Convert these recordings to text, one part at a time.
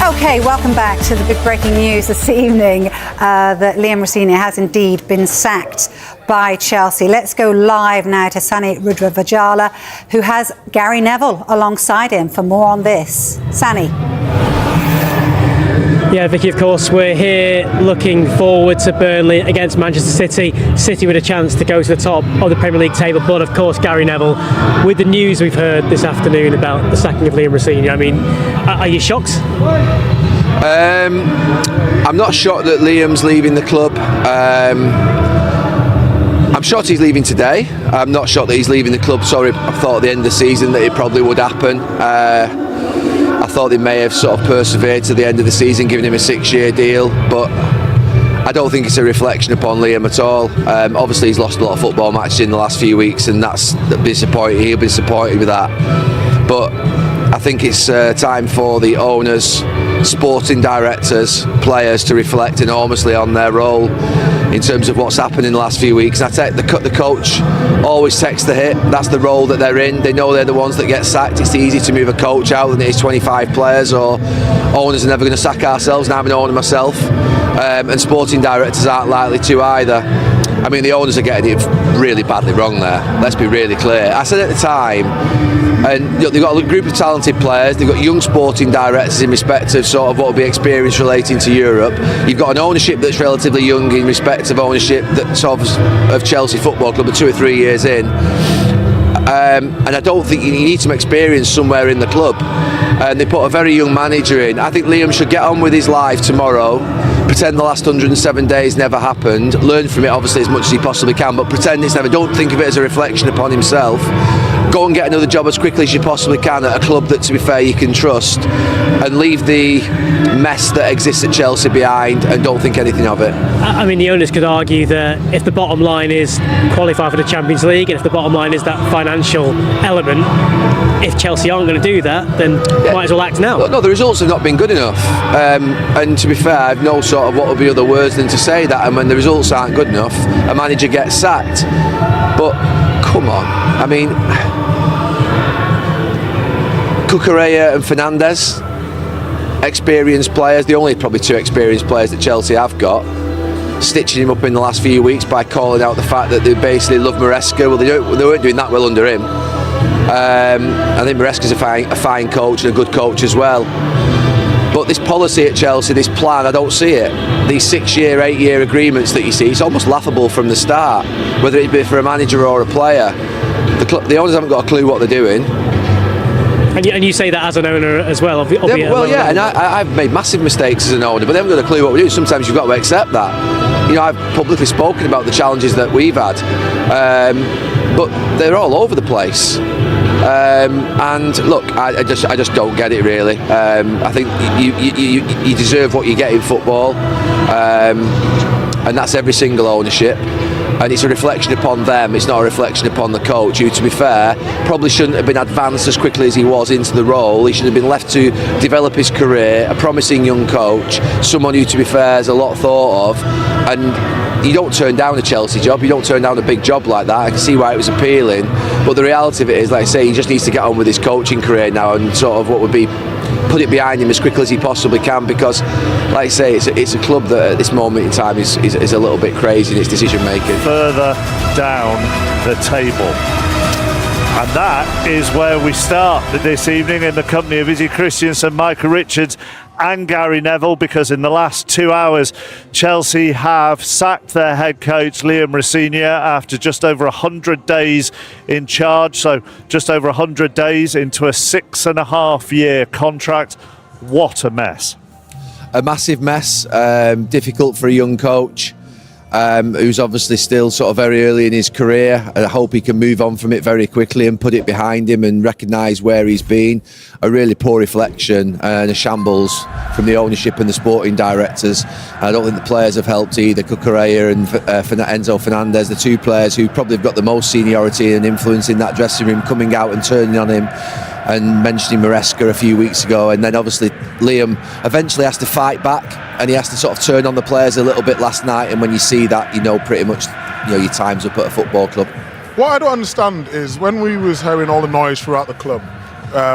Okay, welcome back to the big breaking news this evening that Liam Rosenior has indeed been sacked by Chelsea. Let's go live now to Sani Rudravajala, who has Gary Neville alongside him for more on this. Sani. Yeah, Vicky, of course, we're here looking forward to Burnley against Manchester City. City with a chance to go to the top of the Premier League table, but of course, Gary Neville, with the news we've heard this afternoon about the sacking of Liam Rosenior, I mean, are you shocked? I'm not shocked that Liam's leaving the club. I'm shocked he's leaving today. I'm not shocked that he's leaving the club. Sorry, I thought at the end of the season that it probably would happen. I thought they may have sort of persevered to the end of the season, giving him a 6-year deal, but I don't think it's a reflection upon Liam at all. Obviously he's lost a lot of football matches in the last few weeks, and that's disappointing. He'll be disappointed with that. But I think it's time for the owners, sporting directors, players to reflect enormously on their role in terms of what's happened in the last few weeks. I take the coach always takes the hit. That's the role that they're in. They know they're the ones that get sacked. It's easy to move a coach out than it is 25 players, or owners are never going to sack ourselves, and I'm an owner myself, and sporting directors aren't likely to either. I mean, the owners are getting it really badly wrong there. Let's be really clear. I said at the time, and they've got a group of talented players, they've got young sporting directors in respect of sort of what will be experience relating to Europe. You've got an ownership that's relatively young in respect of ownership that sort of Chelsea Football Club, 2 or 3 years in. And I don't think you need some experience somewhere in the club. And they put a very young manager in. I think Liam should get on with his life tomorrow, pretend the last 107 days never happened, learn from it obviously as much as he possibly can, but pretend it's never. Don't think of it as a reflection upon himself. Go and get another job as quickly as you possibly can at a club that, to be fair, you can trust, and leave the mess that exists at Chelsea behind, and don't think anything of it. I mean, the owners could argue that if the bottom line is qualify for the Champions League, and if the bottom line is that financial element, if Chelsea aren't going to do that, then might as well act now. No, the results have not been good enough, and to be fair, I've no sort of what would be other words than to say that. And when the results aren't good enough, a manager gets sacked. But come on, I mean, Cucurella and Fernandes, experienced players, the only probably 2 experienced players that Chelsea have got, stitching him up in the last few weeks by calling out the fact that they basically love Maresca. Well, they weren't doing that well under him. I think Maresca's a fine coach and a good coach as well. But this policy at Chelsea, this plan, I don't see it. These 6-year, 8-year agreements that you see, it's almost laughable from the start, whether it be for a manager or a player. The owners haven't got a clue what they're doing. And you say that as an owner as well, Well, yeah, and I've made massive mistakes as an owner, but they haven't got a clue what we do. Sometimes you've got to accept that. You know, I've publicly spoken about the challenges that we've had, but they're all over the place. And look, I just don't get it really. I think you deserve what you get in football, and that's every single ownership. And it's a reflection upon them, it's not a reflection upon the coach, who, to be fair, probably shouldn't have been advanced as quickly as he was into the role. He should have been left to develop his career, a promising young coach, someone who, to be fair, is a lot thought of. And you don't turn down a Chelsea job, you don't turn down a big job like that. I can see why it was appealing, but the reality of it is, like I say, he just needs to get on with his coaching career now, and sort of what would be put it behind him as quickly as he possibly can, because, like I say, it's a club that at this moment in time is a little bit crazy in its decision making. Further down the table, and that is where we start this evening, in the company of Izzy Christiansen, Micah Richards and Gary Neville, because in the last 2 hours Chelsea have sacked their head coach Liam Rosenior after just over 100 days in charge. So just over 100 days into a 6.5-year contract. What a mess. A massive mess, difficult for a young coach who's obviously still sort of very early in his career. I hope he can move on from it very quickly and put it behind him and recognise where he's been. A really poor reflection and a shambles from the ownership and the sporting directors. I don't think the players have helped either. Cucurella and Enzo Fernandez, the 2 players who probably have got the most seniority and influence in that dressing room, coming out and turning on him and mentioning Maresca a few weeks ago. And then obviously Liam eventually has to fight back, and he has to sort of turn on the players a little bit last night. And when you see that, you know pretty much your time's up at a football club. What I don't understand is, when we was hearing all the noise throughout the club,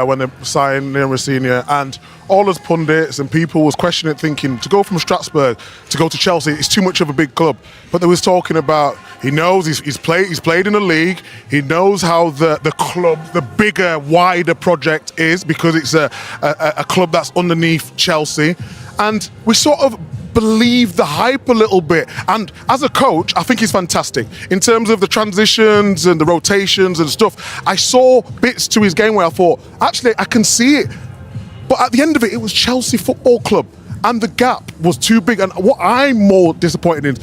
when they signed Liam Rosenior, and all those pundits and people was questioning it, thinking to go from Strasbourg to go to Chelsea, it's too much of a big club. But they was talking about he knows he's played in the league. He knows how the club, the bigger, wider project is, because it's a club that's underneath Chelsea, and we sort of believe the hype a little bit. And as a coach, I think he's fantastic in terms of the transitions and the rotations and stuff. I saw bits to his game where I thought, actually, I can see it. But at the end of it, it was Chelsea Football Club, and the gap was too big. And what I'm more disappointed in,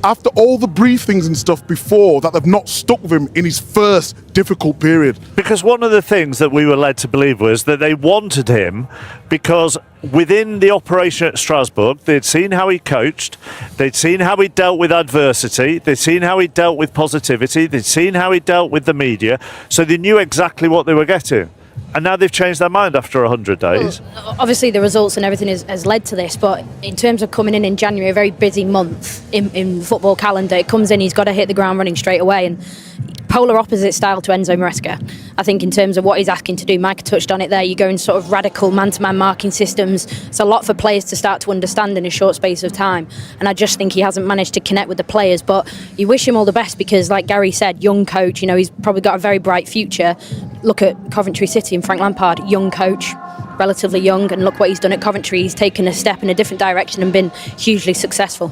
after all the briefings and stuff before, that they've not stuck with him in his first difficult period. Because one of the things that we were led to believe was that they wanted him because within the operation at Strasbourg, they'd seen how he coached, they'd seen how he dealt with adversity, they'd seen how he dealt with positivity, they'd seen how he dealt with the media, so they knew exactly what they were getting. And now they've changed their mind after 100 days. Well, obviously, the results and everything has led to this, but in terms of coming in January, a very busy month in football calendar, it comes in, he's got to hit the ground running straight away. And polar opposite style to Enzo Maresca. I think in terms of what he's asking to do, Micah touched on it there, you go in sort of radical man-to-man marking systems. It's a lot for players to start to understand in a short space of time, and I just think he hasn't managed to connect with the players. But you wish him all the best, because like Gary said, young coach, he's probably got a very bright future. Look at Coventry City and Frank Lampard, young coach, relatively young, and look what he's done at Coventry. He's taken a step in a different direction and been hugely successful.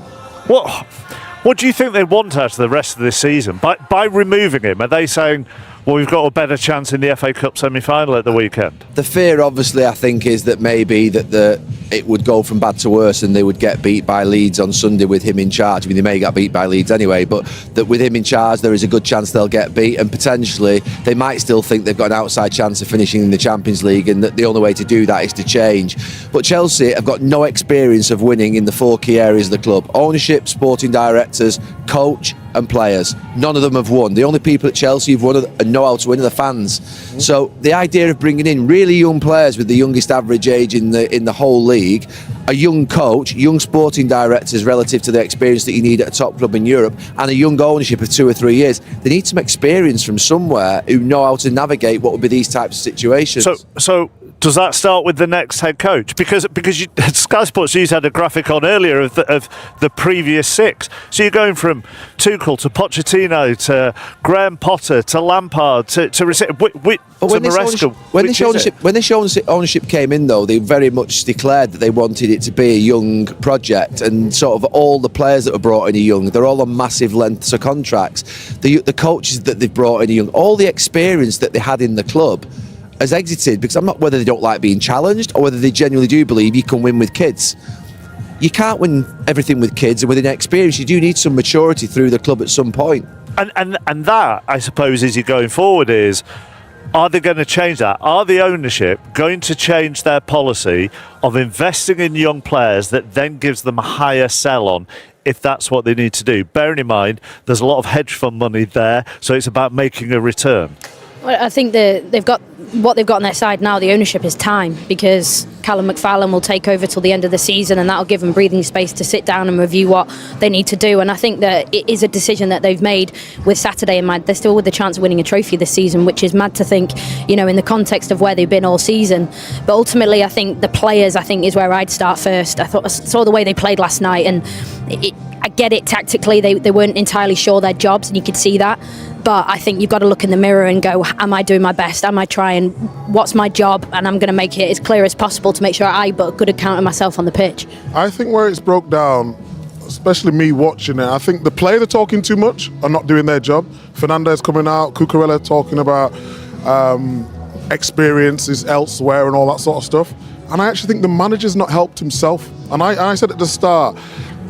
What do you think they want out of the rest of this season? By removing him, are they saying, well, we've got a better chance in the FA Cup semi-final at the weekend? The fear, obviously, I think, is that maybe that it would go from bad to worse and they would get beat by Leeds on Sunday with him in charge. I mean, they may get beat by Leeds anyway, but that with him in charge, there is a good chance they'll get beat, and potentially they might still think they've got an outside chance of finishing in the Champions League, and that the only way to do that is to change. But Chelsea have got no experience of winning in the four key areas of the club: ownership, sporting directors, coach and players. None of them have won. The only people at Chelsea who've won and know how to win are the fans. So the idea of bringing in really young players with the youngest average age in the whole league, a young coach, young sporting directors relative to the experience that you need at a top club in Europe, and a young ownership of 2 or 3 years, they need some experience from somewhere who know how to navigate what would be these types of situations. So does that start with the next head coach? Because Sky Sports News had a graphic on earlier of the previous 6. So you're going from Tuchel to Pochettino to Graham Potter to Lampard to Maresca. When this ownership came in, though, they very much declared that they wanted it to be a young project, and sort of all the players that were brought in are young. They're all on massive lengths of contracts. The coaches that they've brought in are young. All the experience that they had in the club has exited, because I'm not whether they don't like being challenged or whether they genuinely do believe you can win with kids. You can't win everything with kids, and with inexperience you do need some maturity through the club at some point. And that, I suppose, as you're going forward is, are they going to change that? Are the ownership going to change their policy of investing in young players that then gives them a higher sell on, if that's what they need to do? Bearing in mind there's a lot of hedge fund money there, so it's about making a return. Well, I think they've got what they've got on their side now. The ownership is time, because Callum McFarlane will take over till the end of the season, and that'll give them breathing space to sit down and review what they need to do. And I think that it is a decision that they've made with Saturday in mind. They're still with the chance of winning a trophy this season, which is mad to think, in the context of where they've been all season. But ultimately, I think the players, is where I'd start first. I saw the way they played last night, and I get it tactically. They weren't entirely sure their jobs, and you could see that. But I think you've got to look in the mirror and go, am I doing my best? Am I trying? What's my job? And I'm going to make it as clear as possible to make sure I put a good account of myself on the pitch. I think where it's broke down, especially me watching it, I think the players are talking too much, are not doing their job. Fernandez coming out, Cucurella talking about experiences elsewhere and all that sort of stuff. And I actually think the manager's not helped himself. And I said at the start,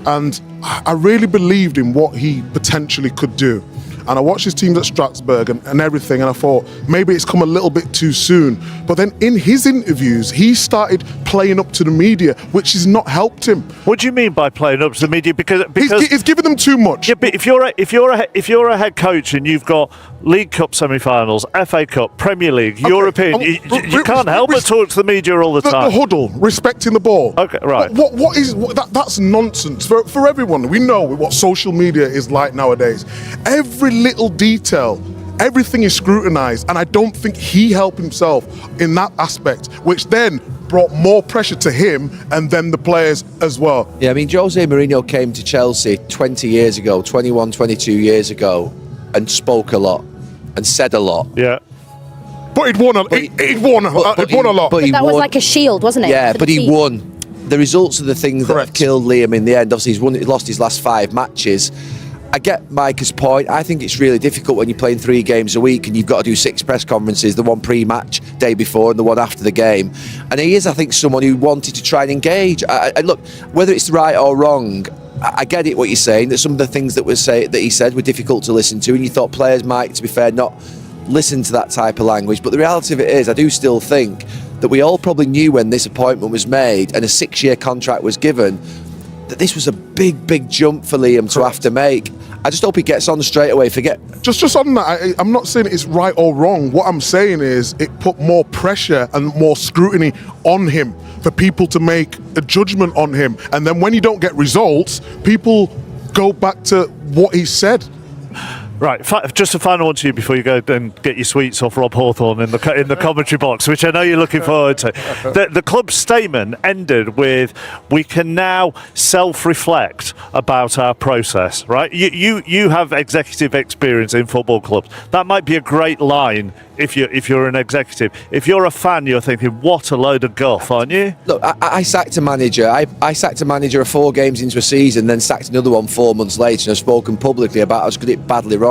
and I really believed in what he potentially could do. And I watched his teams at Strasbourg and everything, and I thought maybe it's come a little bit too soon. But then in his interviews, he started playing up to the media, which has not helped him. What do you mean by playing up to the media? Because he's giving them too much. Yeah, but if you're a head coach and you've got League Cup semi-finals, FA Cup, Premier League, okay, European, you can't help but talk to the media all the time. The huddle, respecting the ball. Okay, right. That's nonsense for everyone. We know what social media is like nowadays. Every little detail Everything is scrutinised, and I don't think he helped himself in that aspect, which then brought more pressure to him and then the players as well. Yeah, I mean, Jose Mourinho came to Chelsea 20 years ago, 21, 22 years ago, and spoke a lot and said a lot. Yeah. But he'd won a lot. But That was like a shield, wasn't it? Yeah, for the but he team? won. The results are the things that have killed Liam in the end. Obviously, he's lost his last 5 matches. I get Micah's point. I think it's really difficult when you're playing 3 games a week and you've got to do 6 press conferences, the one pre-match day before and the one after the game. And he is, I think, someone who wanted to try and engage. And look, whether it's right or wrong, I get it what you're saying, that some of the things that he said were difficult to listen to, and you thought players might, to be fair, not listen to that type of language. But the reality of it is, I do still think that we all probably knew when this appointment was made and a 6-year contract was given that this was a big jump for Liam to have to make. I just hope he gets on straight away. Just on that, I'm not saying it's right or wrong. What I'm saying is it put more pressure and more scrutiny on him for people to make a judgment on him. And then when you don't get results, people go back to what he said. Right, just a final one to you before you go and get your sweets off Rob Hawthorne in the commentary box, which I know you're looking forward to. The club's statement ended with, "We can now self-reflect about our process." Right? You have executive experience in football clubs. That might be a great line if you're an executive. If you're a fan, you're thinking, "What a load of guff," aren't you? Look, I sacked a manager. I sacked a manager 4 games into a season, then sacked another one 4 months later, and I've spoken publicly about how I got it badly wrong.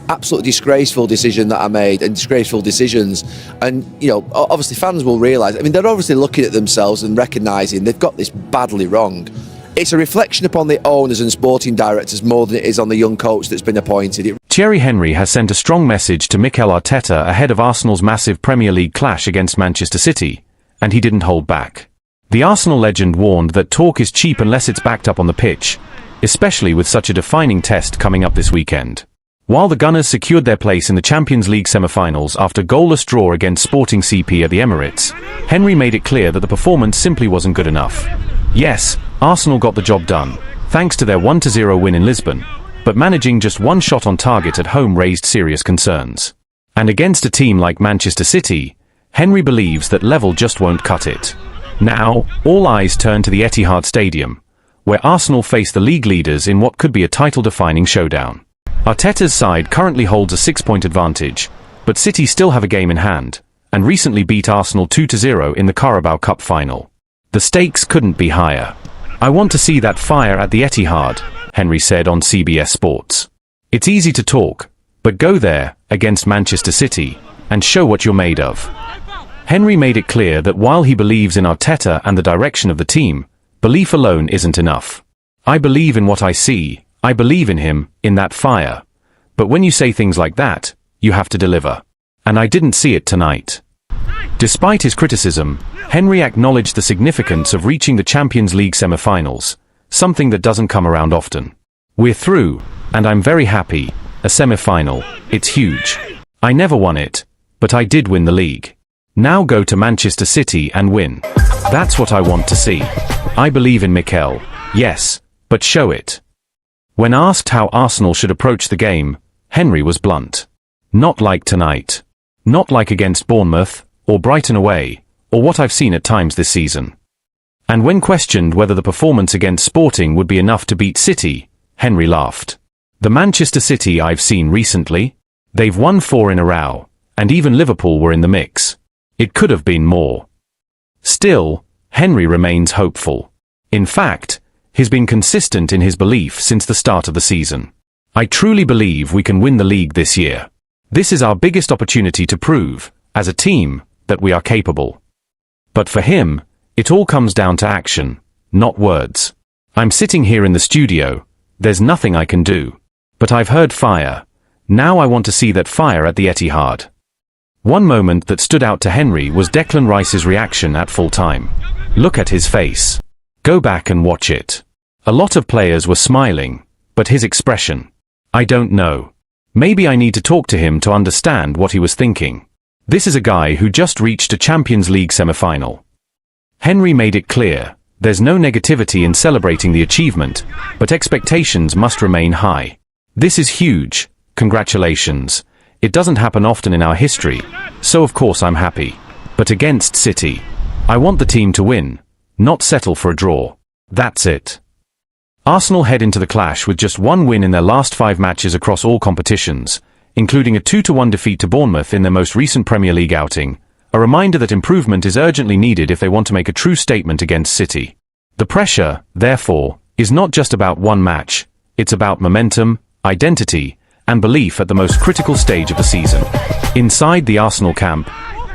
Absolutely disgraceful decision that I made, and disgraceful decisions. And obviously fans will realise. I mean, they're obviously looking at themselves and recognising they've got this badly wrong. It's a reflection upon the owners and sporting directors more than it is on the young coach that's been appointed. Thierry Henry has sent a strong message to Mikel Arteta ahead of Arsenal's massive Premier League clash against Manchester City, and he didn't hold back. The Arsenal legend warned that talk is cheap unless it's backed up on the pitch, especially with such a defining test coming up this weekend. While the Gunners secured their place in the Champions League semi-finals after goalless draw against Sporting CP at the Emirates, Henry made it clear that the performance simply wasn't good enough. Yes, Arsenal got the job done, thanks to their 1-0 win in Lisbon, but managing just 1 shot on target at home raised serious concerns. And against a team like Manchester City, Henry believes that level just won't cut it. Now, all eyes turn to the Etihad Stadium, where Arsenal face the league leaders in what could be a title-defining showdown. Arteta's side currently holds a 6-point advantage, but City still have a game in hand, and recently beat Arsenal 2-0 in the Carabao Cup final. The stakes couldn't be higher. "I want to see that fire at the Etihad," Henry said on CBS Sports. "It's easy to talk, but go there, against Manchester City, and show what you're made of." Henry made it clear that while he believes in Arteta and the direction of the team, belief alone isn't enough. "I believe in what I see. I believe in him, in that fire. But when you say things like that, you have to deliver. And I didn't see it tonight." Despite his criticism, Henry acknowledged the significance of reaching the Champions League semi-finals, something that doesn't come around often. "We're through, and I'm very happy. A semi-final, it's huge. I never won it, but I did win the league. Now go to Manchester City and win. That's what I want to see. I believe in Mikel, yes, but show it." When asked how Arsenal should approach the game, Henry was blunt. "Not like tonight. Not like against Bournemouth, or Brighton away, or what I've seen at times this season." And when questioned whether the performance against Sporting would be enough to beat City, Henry laughed. "The Manchester City I've seen recently? They've won 4 in a row, and even Liverpool were in the mix. It could have been more." Still, Henry remains hopeful. In fact, he's been consistent in his belief since the start of the season. "I truly believe we can win the league this year. This is our biggest opportunity to prove, as a team, that we are capable." But for him, it all comes down to action, not words. "I'm sitting here in the studio, there's nothing I can do. But I've heard fire. Now I want to see that fire at the Etihad." One moment that stood out to Henry was Declan Rice's reaction at full time. Look at his face. Go back and watch it. A lot of players were smiling, but his expression, "I don't know. Maybe I need to talk to him to understand what he was thinking." This is a guy who just reached a Champions League semi-final. Henry made it clear, there's no negativity in celebrating the achievement, but expectations must remain high. "This is huge, congratulations. It doesn't happen often in our history, so of course I'm happy. But against City, I want the team to win, not settle for a draw. That's it. Arsenal head into the clash with just one win in their last 5 matches across all competitions, including a 2-1 defeat to Bournemouth in their most recent Premier League outing, a reminder that improvement is urgently needed if they want to make a true statement against City. The pressure, therefore, is not just about one match, it's about momentum, identity, and belief at the most critical stage of the season. Inside the Arsenal camp,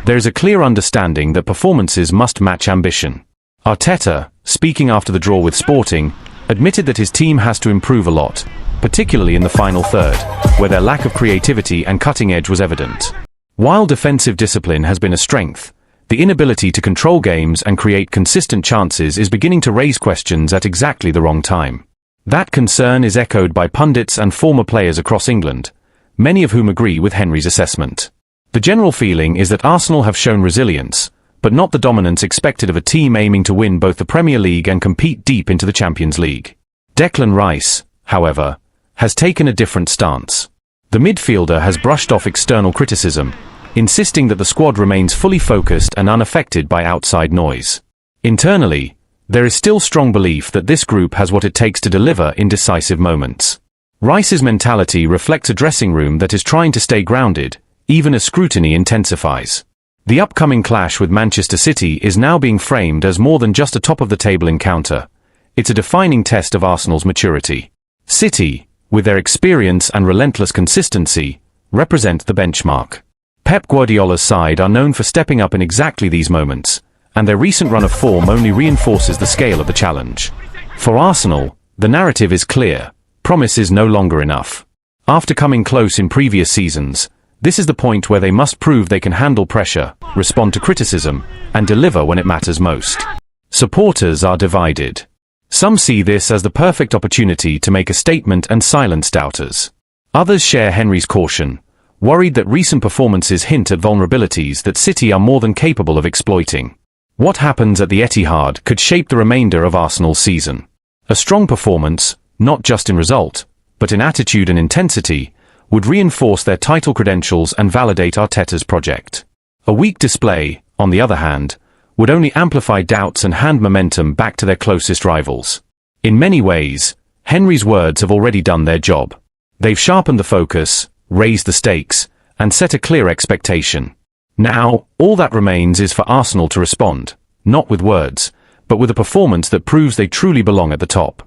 there is a clear understanding that performances must match ambition. Arteta, speaking after the draw with Sporting, admitted that his team has to improve a lot, particularly in the final third, where their lack of creativity and cutting edge was evident. While defensive discipline has been a strength, the inability to control games and create consistent chances is beginning to raise questions at exactly the wrong time. That concern is echoed by pundits and former players across England, many of whom agree with Henry's assessment. The general feeling is that Arsenal have shown resilience, but not the dominance expected of a team aiming to win both the Premier League and compete deep into the Champions League. Declan Rice, however, has taken a different stance. The midfielder has brushed off external criticism, insisting that the squad remains fully focused and unaffected by outside noise. Internally, there is still strong belief that this group has what it takes to deliver in decisive moments. Rice's mentality reflects a dressing room that is trying to stay grounded, even as scrutiny intensifies. The upcoming clash with Manchester City is now being framed as more than just a top-of-the-table encounter. It's a defining test of Arsenal's maturity. City, with their experience and relentless consistency, represent the benchmark. Pep Guardiola's side are known for stepping up in exactly these moments, and their recent run of form only reinforces the scale of the challenge. For Arsenal, the narrative is clear. Promise is no longer enough. After coming close in previous seasons, this is the point where they must prove they can handle pressure, respond to criticism, and deliver when it matters most. Supporters are divided. Some see this as the perfect opportunity to make a statement and silence doubters. Others share Henry's caution, worried that recent performances hint at vulnerabilities that City are more than capable of exploiting. What happens at the Etihad could shape the remainder of Arsenal's season. A strong performance, not just in result, but in attitude and intensity, would reinforce their title credentials and validate Arteta's project. A weak display, on the other hand, would only amplify doubts and hand momentum back to their closest rivals. In many ways, Henry's words have already done their job. They've sharpened the focus, raised the stakes, and set a clear expectation. Now, all that remains is for Arsenal to respond, not with words, but with a performance that proves they truly belong at the top.